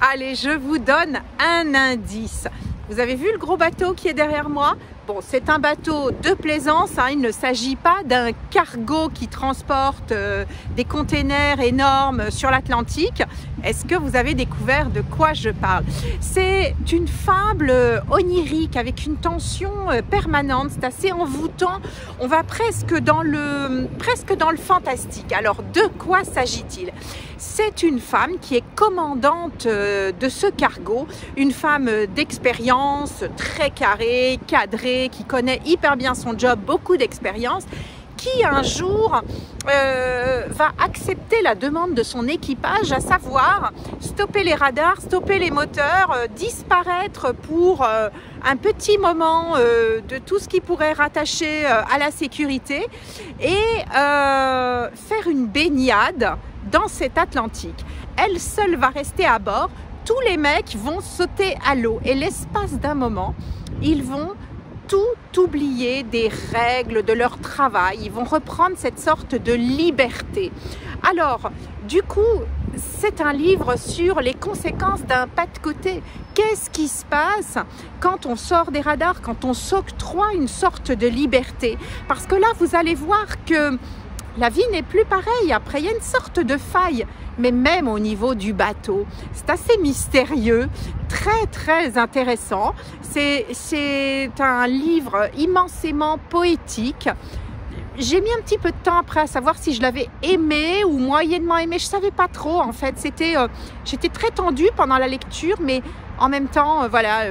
Allez, je vous donne un indice. Vous avez vu le gros bateau qui est derrière moi? Bon, c'est un bateau de plaisance, hein. Il ne s'agit pas d'un cargo qui transporte des containers énormes sur l'Atlantique. Est-ce que vous avez découvert de quoi je parle? C'est une fable onirique avec une tension permanente, c'est assez envoûtant. On va presque dans le fantastique. Alors, de quoi s'agit-il? C'est une femme qui est commandante de ce cargo, une femme d'expérience, très carrée, cadrée, qui connaît hyper bien son job, beaucoup d'expérience, qui un jour va accepter la demande de son équipage, à savoir stopper les radars, stopper les moteurs, disparaître pour un petit moment de tout ce qui pourrait rattacher à la sécurité et faire une baignade dans cet Atlantique. Elle seule va rester à bord, tous les mecs vont sauter à l'eau et l'espace d'un moment, ils vont tout oublier des règles de leur travail, ils vont reprendre cette sorte de liberté. Alors, du coup, c'est un livre sur les conséquences d'un pas de côté. Qu'est-ce qui se passe quand on sort des radars, quand on s'octroie une sorte de liberté? Parce que là, vous allez voir que la vie n'est plus pareille. Après, il y a une sorte de faille, mais même au niveau du bateau, c'est assez mystérieux, très intéressant. C'est un livre immensément poétique. J'ai mis un petit peu de temps après à savoir si je l'avais aimé ou moyennement aimé. Je ne savais pas trop en fait. J'étais très tendue pendant la lecture, mais en même temps, voilà,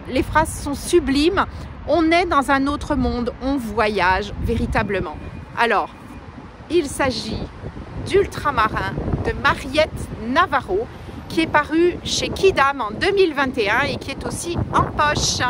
les phrases sont sublimes. On est dans un autre monde, on voyage véritablement. Alors, il s'agit d'Ultramarin de Mariette Navarro qui est paru chez Kidam en 2021 et qui est aussi en poche.